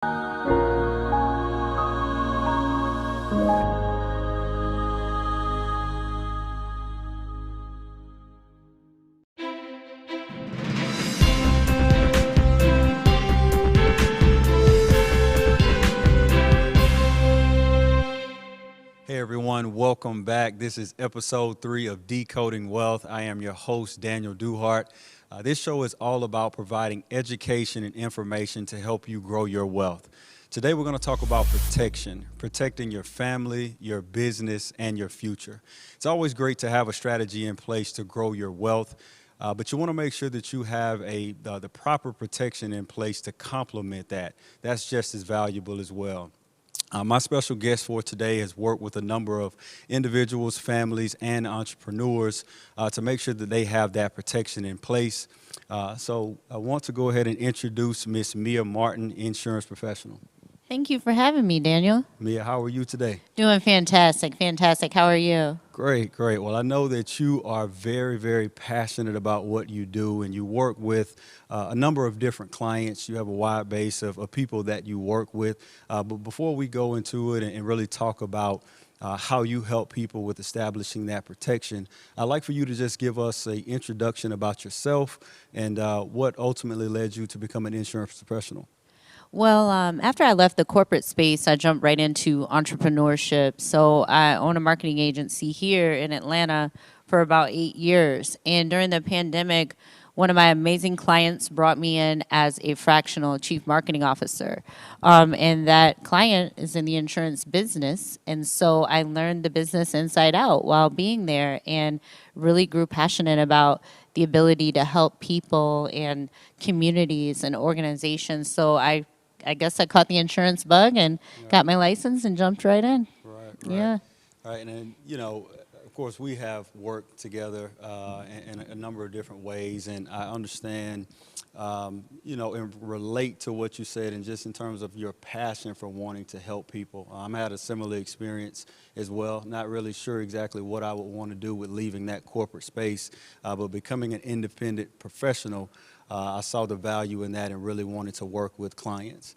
Hey everyone, welcome back. This is episode 3 of Decoding Wealth. I am your host, Daniel Duhart. This show is all about providing education and information to help you grow your wealth. Today we're going to talk about protection, protecting your family, your business, and your future. It's always great to have a strategy in place to grow your wealth, but you want to make sure that you have the proper protection in place to complement that. That's just as valuable as well. My special guest for today has worked with a number of individuals, families, and entrepreneurs to make sure that they have that protection in place. So I want to go ahead and introduce Miss Mia Martin, insurance professional. Thank you for having me, Daniel. Mia, how are you today? Doing fantastic, fantastic. How are you? Great, great. Well, I know that you are very, very passionate about what you do, and you work with a number of different clients. You have a wide base of people that you work with. But before we go into it and really talk about how you help people with establishing that protection, I'd like for you to just give us an introduction about yourself and what ultimately led you to become an insurance professional. Well, after I left the corporate space, I jumped right into entrepreneurship. So I own a marketing agency here in Atlanta for about 8 years. And during the pandemic, one of my amazing clients brought me in as a fractional chief marketing officer. And that client is in the insurance business. And so I learned the business inside out while being there and really grew passionate about the ability to help people and communities and organizations. So I guess I caught the insurance bug and got my license and jumped right in. Right. Yeah. All right, and then, of course, we have worked together in a number of different ways, and I understand, and relate to what you said, and just in terms of your passion for wanting to help people. I had a similar experience as well, not really sure exactly what I would want to do with leaving that corporate space, but becoming an independent professional, I saw the value in that and really wanted to work with clients.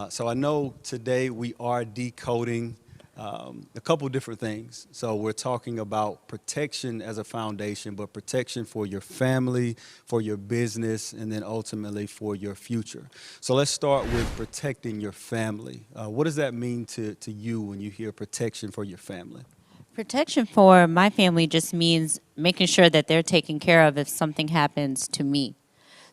So I know today we are decoding a couple different things. So we're talking about protection as a foundation, but protection for your family, for your business, and then ultimately for your future. So let's start with protecting your family. What does that mean to you when you hear protection for your family? Protection for my family just means making sure that they're taken care of if something happens to me.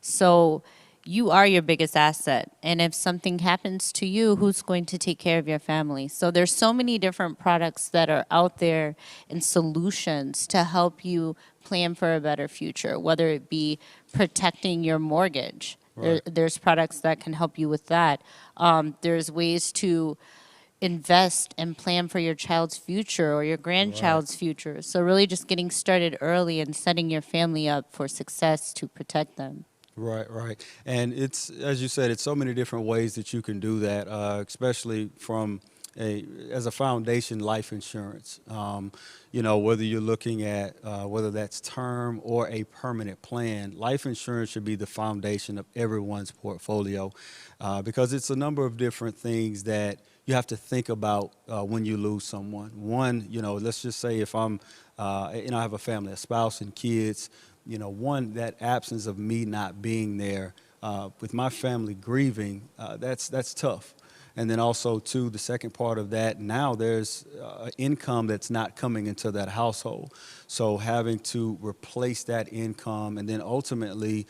So you are your biggest asset. And if something happens to you, who's going to take care of your family? So there's so many different products that are out there and solutions to help you plan for a better future, whether it be protecting your mortgage. Right. There's products that can help you with that. There's ways to invest and plan for your child's future or your grandchild's future. So really just getting started early and setting your family up for success to protect them. Right, right. And it's, as you said, it's so many different ways that you can do that, especially as a foundation life insurance. Whether you're looking at whether that's term or a permanent plan, life insurance should be the foundation of everyone's portfolio because it's a number of different things that you have to think about when you lose someone. One, let's just say if I have a family, a spouse and kids. One, that absence of me not being there with my family grieving, that's tough. And then also, too, the second part of that, now there's income that's not coming into that household. So having to replace that income and then ultimately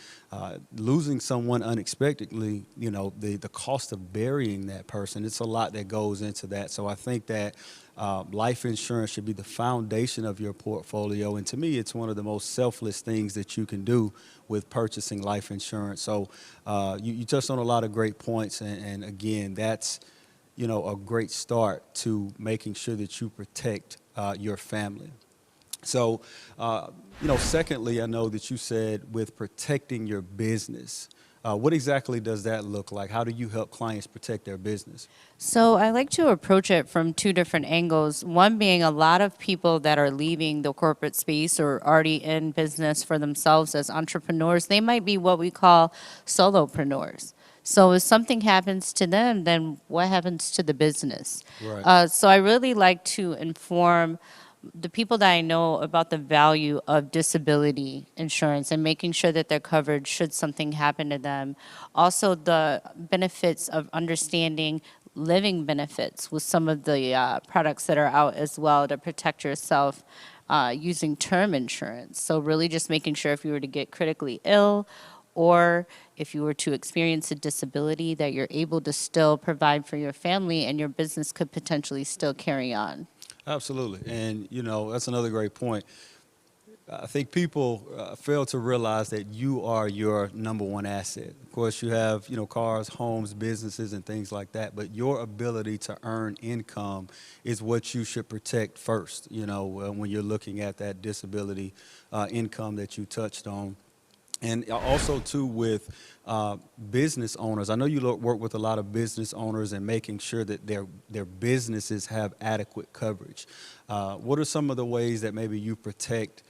losing someone unexpectedly, the cost of burying that person, it's a lot that goes into that. So I think that life insurance should be the foundation of your portfolio. And to me, it's one of the most selfless things that you can do with purchasing life insurance. So you touched on a lot of great points. And again, that's, a great start to making sure that you protect your family. So, secondly, I know that you said with protecting your business, what exactly does that look like? How do you help clients protect their business? So I like to approach it from two different angles. One being a lot of people that are leaving the corporate space or already in business for themselves as entrepreneurs, they might be what we call solopreneurs. So if something happens to them, then what happens to the business? Right. So I really like to inform the people that I know about the value of disability insurance and making sure that they're covered should something happen to them. Also, the benefits of understanding living benefits with some of the products that are out as well to protect yourself using term insurance. So, really, just making sure if you were to get critically ill or if you were to experience a disability, that you're able to still provide for your family and your business could potentially still carry on. Absolutely. And, that's another great point. I think people fail to realize that you are your number one asset. Of course, you have, cars, homes, businesses, and things like that, but your ability to earn income is what you should protect first, when you're looking at that disability income that you touched on. And also too with business owners. I know you work with a lot of business owners and making sure that their businesses have adequate coverage. What are some of the ways that maybe you protect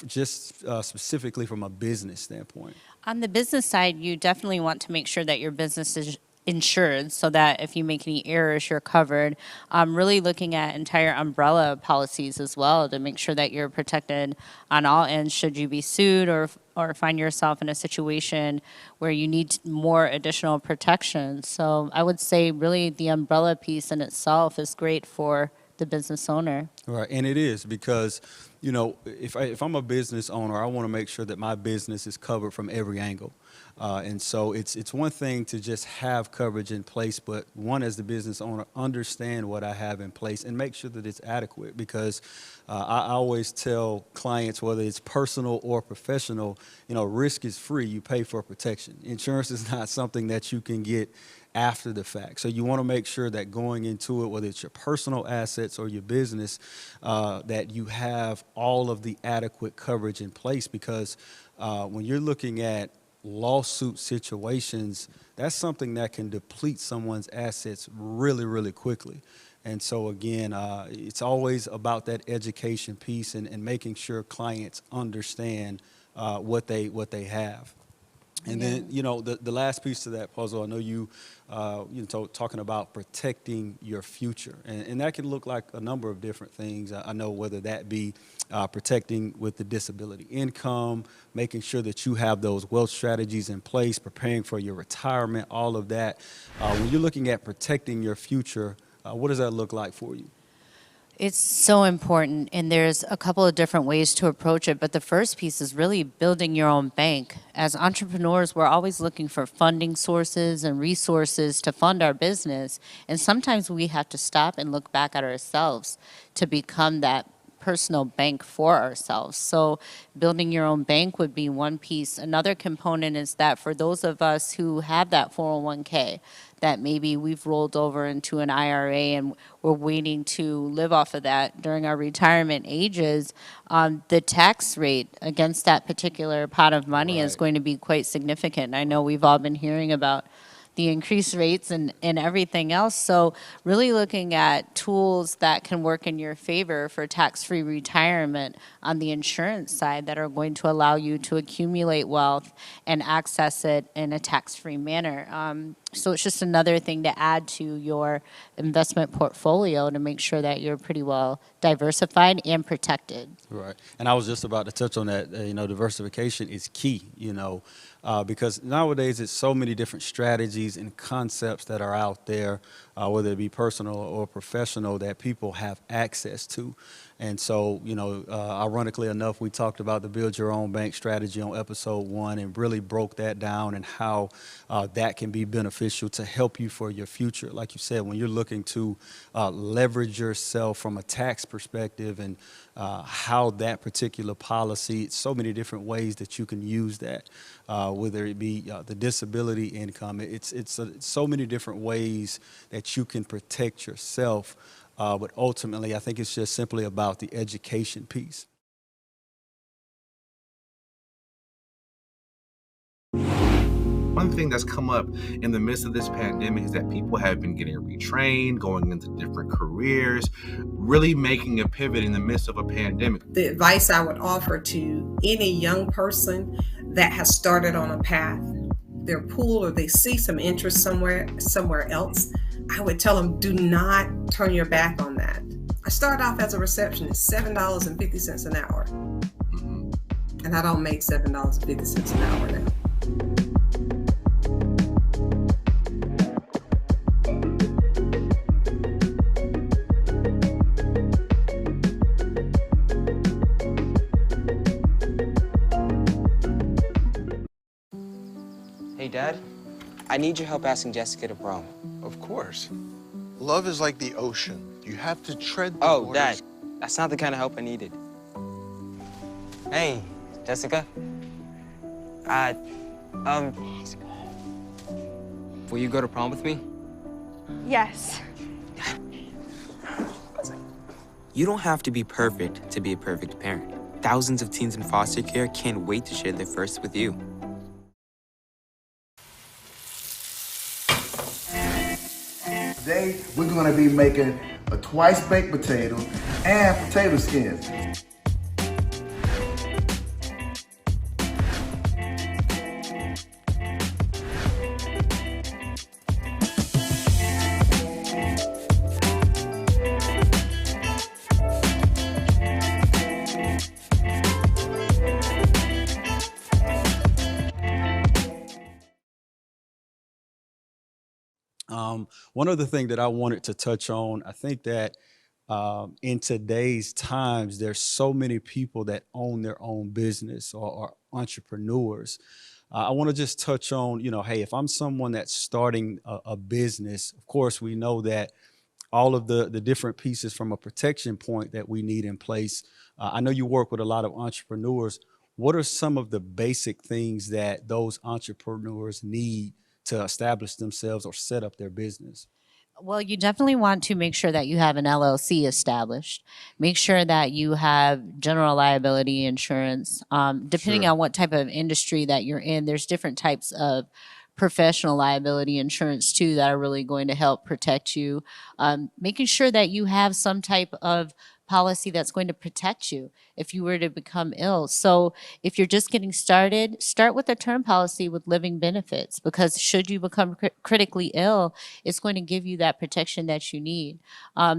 just specifically from a business standpoint? On the business side, you definitely want to make sure that your business is insured so that if you make any errors, you're covered. Really looking at entire umbrella policies as well to make sure that you're protected on all ends should you be sued or find yourself in a situation where you need more additional protection. So I would say really the umbrella piece in itself is great for the business owner. Right, and it is because, if I'm a business owner, I want to make sure that my business is covered from every angle. And so it's one thing to just have coverage in place, but one as the business owner, understand what I have in place and make sure that it's adequate because I always tell clients, whether it's personal or professional, risk is free. You pay for protection. Insurance is not something that you can get after the fact. So you want to make sure that going into it, whether it's your personal assets or your business, that you have all of the adequate coverage in place because when you're looking at lawsuit situations, that's something that can deplete someone's assets really, really quickly. And so again, it's always about that education piece and making sure clients understand what they have. And then, the last piece to that puzzle, I know talking about protecting your future. And that can look like a number of different things. I know whether that be protecting with the disability income, making sure that you have those wealth strategies in place, preparing for your retirement, all of that. When you're looking at protecting your future, what does that look like for you? It's so important, and there's a couple of different ways to approach it. But the first piece is really building your own bank. As entrepreneurs, we're always looking for funding sources and resources to fund our business. And sometimes we have to stop and look back at ourselves to become that personal bank for ourselves. So building your own bank would be one piece. Another component is that for those of us who have that 401k, that maybe we've rolled over into an IRA and we're waiting to live off of that during our retirement ages, the tax rate against that particular pot of money is Right. going to be quite significant. I know we've all been hearing about the increased rates and everything else. So really looking at tools that can work in your favor for tax-free retirement on the insurance side that are going to allow you to accumulate wealth and access it in a tax-free manner. So it's just another thing to add to your investment portfolio to make sure that you're pretty well diversified and protected. Right. And I was just about to touch on that. Diversification is key, because nowadays it's so many different strategies and concepts that are out there, whether it be personal or professional, that people have access to. And so, ironically enough, we talked about the Build Your Own Bank strategy on episode 1 and really broke that down and how that can be beneficial to help you for your future. Like you said, when you're looking to leverage yourself from a tax perspective and how that particular policy, so many different ways that you can use that, whether it be the disability income. It's so many different ways that you can protect yourself. But ultimately, I think it's just simply about the education piece. One thing that's come up in the midst of this pandemic is that people have been getting retrained, going into different careers, really making a pivot in the midst of a pandemic. The advice I would offer to any young person that has started on a path their pool or they see some interest somewhere else, I would tell them, do not turn your back on that. I started off as a receptionist, $7.50 an hour. And I don't make $7.50 an hour now. Hey, Dad, I need your help asking Jessica to prom. Of course. Love is like the ocean. You have to tread the Oh, waters. Dad, that's not the kind of help I needed. Hey, Jessica. Will you go to prom with me? Yes. You don't have to be perfect to be a perfect parent. Thousands of teens in foster care can't wait to share their first with you. Today, we're gonna be making a twice baked potato and potato skins. One other thing that I wanted to touch on, I think that in today's times, there's so many people that own their own business or are entrepreneurs. I want to just touch on, hey, if I'm someone that's starting a business, of course, we know that all of the different pieces from a protection point that we need in place. I know you work with a lot of entrepreneurs. What are some of the basic things that those entrepreneurs need to establish themselves or set up their business? Well, you definitely want to make sure that you have an LLC established. Make sure that you have general liability insurance. Depending Sure. on what type of industry that you're in, there's different types of professional liability insurance too that are really going to help protect you. Making sure that you have some type of policy that's going to protect you if you were to become ill. So if you're just getting started, start with a term policy with living benefits, because should you become critically ill, it's going to give you that protection that you need.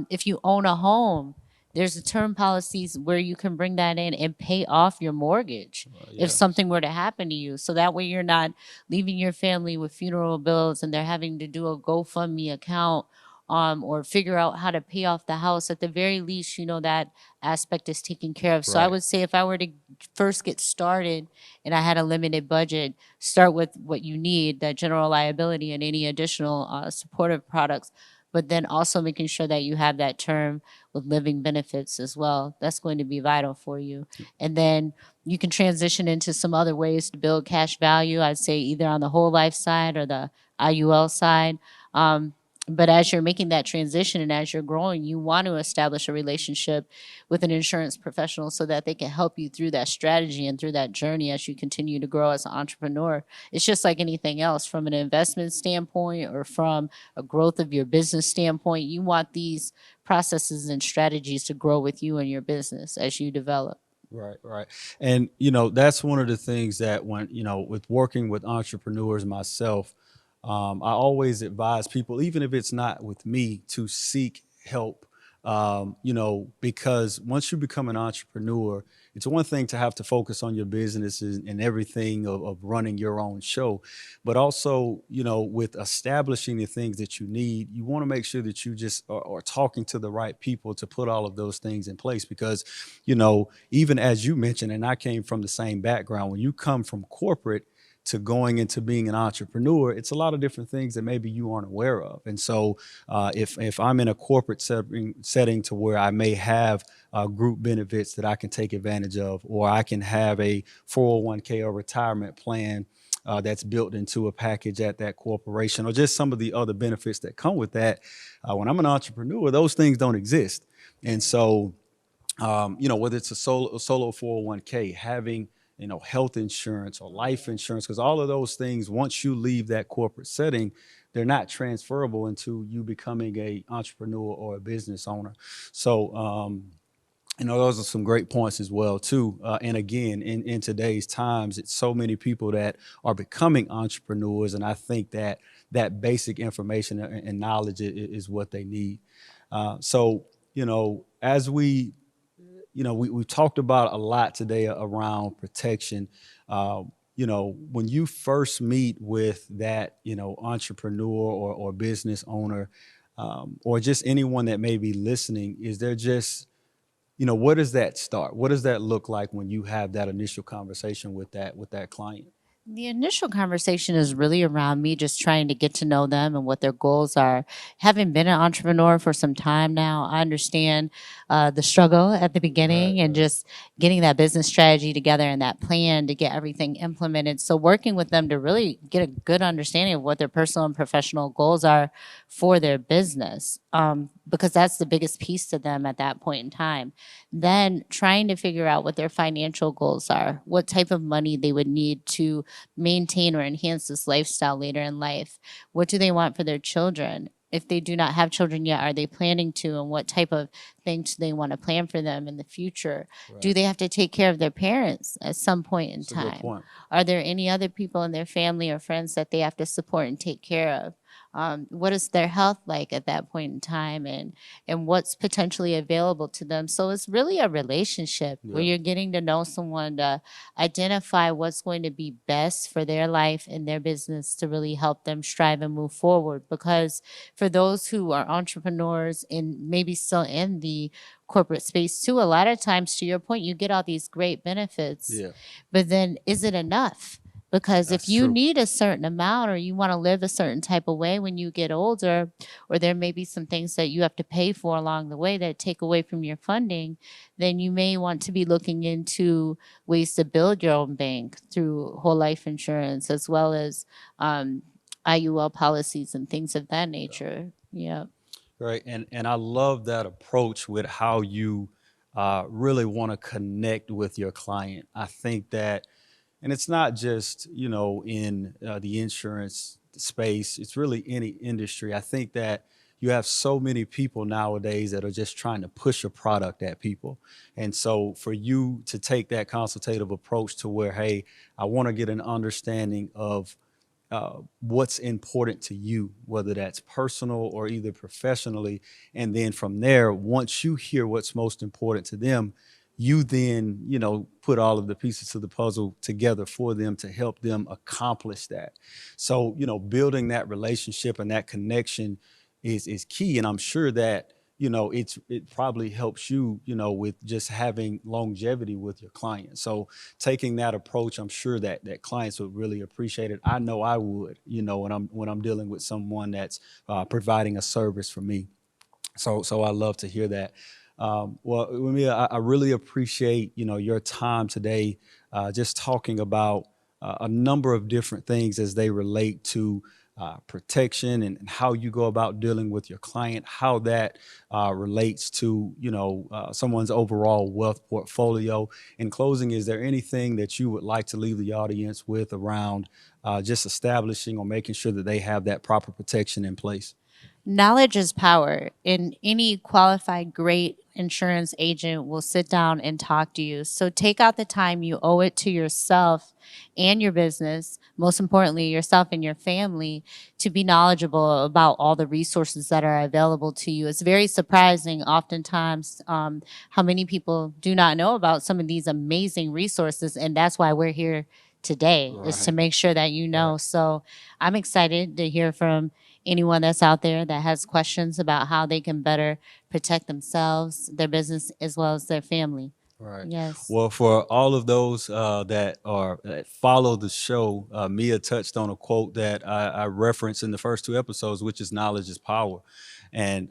If you own a home, there's a term policies where you can bring that in and pay off your mortgage Yeah. if something were to happen to you. So that way you're not leaving your family with funeral bills and they're having to do a GoFundMe account or figure out how to pay off the house. At the very least, that aspect is taken care of. So I Right. would say if I were to first get started and I had a limited budget, start with what you need, that general liability and any additional supportive products, but then also making sure that you have that term with living benefits as well. That's going to be vital for you. And then you can transition into some other ways to build cash value. I'd say either on the whole life side or the IUL side. But as you're making that transition and as you're growing, you want to establish a relationship with an insurance professional so that they can help you through that strategy and through that journey as you continue to grow as an entrepreneur. It's just like anything else from an investment standpoint or from a growth of your business standpoint. You want these processes and strategies to grow with you and your business as you develop. Right, right. And, that's one of the things that when, with working with entrepreneurs myself, I always advise people, even if it's not with me, to seek help. Because once you become an entrepreneur, it's one thing to have to focus on your businesses and everything of running your own show, but also, with establishing the things that you need, you want to make sure that you just are talking to the right people to put all of those things in place. Because, even as you mentioned, and I came from the same background, when you come from corporate to going into being an entrepreneur, it's a lot of different things that maybe you aren't aware of. And so if I'm in a corporate setting to where I may have group benefits that I can take advantage of, or I can have a 401k or retirement plan that's built into a package at that corporation, or just some of the other benefits that come with that. When I'm an entrepreneur, those things don't exist. And so, whether it's a solo 401k, having health insurance or life insurance, because all of those things, once you leave that corporate setting, they're not transferable into you becoming a entrepreneur or a business owner. So You know, those are some great points as well too. And again, in today's times, it's so many people that are becoming entrepreneurs, and I think that that basic information and knowledge is what they need. So, you know, as we, you know, we've talked about a lot today around protection. You know, when you first meet with that, you know, entrepreneur or business owner, or just anyone that may be listening, is there just, you know, where does that start? What does that look like when you have that initial conversation with that client? The initial conversation is really around me just trying to get to know them and what their goals are. Having been an entrepreneur for some time now, I understand the struggle at the beginning and just getting that business strategy together and that plan to get everything implemented. So, working with them to really get a good understanding of what their personal and professional goals are for their business, because that's the biggest piece to them at that point in time. Then, trying to figure out what their financial goals are, what type of money they would need to maintain or enhance this lifestyle later in life. What do they want for their children? If they do not have children yet, are they planning to? And what type of things do they want to plan for them in the future? Do they have to take care of their parents at some point in That's a good time? point. Are there any other people in their family or friends that they have to support and take care of? What is their health like at that point in time, and what's potentially available to them? So it's really a relationship where Yeah. you're getting to know someone to identify what's going to be best for their life and their business to really help them strive and move forward. Because for those who are entrepreneurs and maybe still in the corporate space too, a lot of times, to your point, you get all these great benefits, Yeah, but then is it enough? Because if that's you true. need a certain amount or you want to live a certain type of way when you get older, or there may be some things that you have to pay for along the way that take away from your funding, then you may want to be looking into ways to build your own bank through whole life insurance as well as um, IUL policies and things of that nature. Yeah. Right. And I love that approach with how you really want to connect with your client. I think that, and it's not just, you know, in the insurance space, it's really any industry. I think that you have so many people nowadays that are just trying to push a product at people. And so for you to take that consultative approach to where, hey, I want to get an understanding of what's important to you, whether that's personal or either professionally. And then from there, once you hear what's most important to them, you then, you know, put all of the pieces to the puzzle together for them to help them accomplish that. So, you know, building that relationship and that connection is key. And I'm sure that, you know, it probably helps you, you know, with just having longevity with your client. So taking that approach, I'm sure that clients would really appreciate it. I know I would, you know, when I'm dealing with someone that's providing a service for me. So I love to hear that. Well, Ramia, I really appreciate, you know, your time today, just talking about a number of different things as they relate to protection and how you go about dealing with your client, how that relates to, you know, someone's overall wealth portfolio. In closing, is there anything that you would like to leave the audience with around just establishing or making sure that they have that proper protection in place? Knowledge is power, and any qualified great insurance agent will sit down and talk to you. So take out the time. You owe it to yourself and your business, most importantly, yourself and your family, to be knowledgeable about all the resources that are available to you. It's very surprising oftentimes how many people do not know about some of these amazing resources, and that's why we're here today, is to Right. make sure that you know. So I'm excited to hear from anyone that's out there that has questions about how they can better protect themselves, their business, as well as their family. Right. Yes. Well, for all of those that follow the show, Mia touched on a quote that I referenced in the first two episodes, which is knowledge is power. And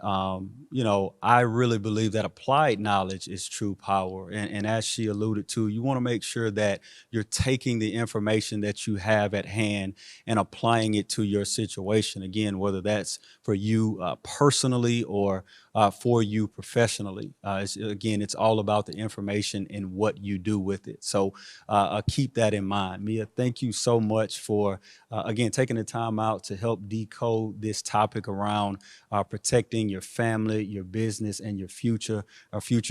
you know, I really believe that applied knowledge is true power. And as she alluded to, you want to make sure that you're taking the information that you have at hand and applying it to your situation. Again, whether that's for you personally or for you professionally. Again, it's all about the information and what you do with it. So keep that in mind. Mia, thank you so much for, again, taking the time out to help decode this topic around protecting your family, your business, and your future,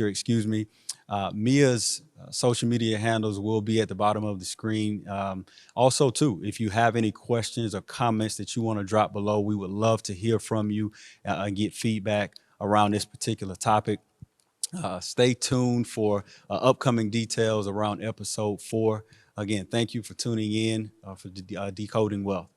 excuse me. Mia's social media handles will be at the bottom of the screen. Also, too, if you have any questions or comments that you want to drop below, we would love to hear from you and get feedback around this particular topic. Stay tuned for upcoming details around episode 4. Again, thank you for tuning in for Decoding Wealth.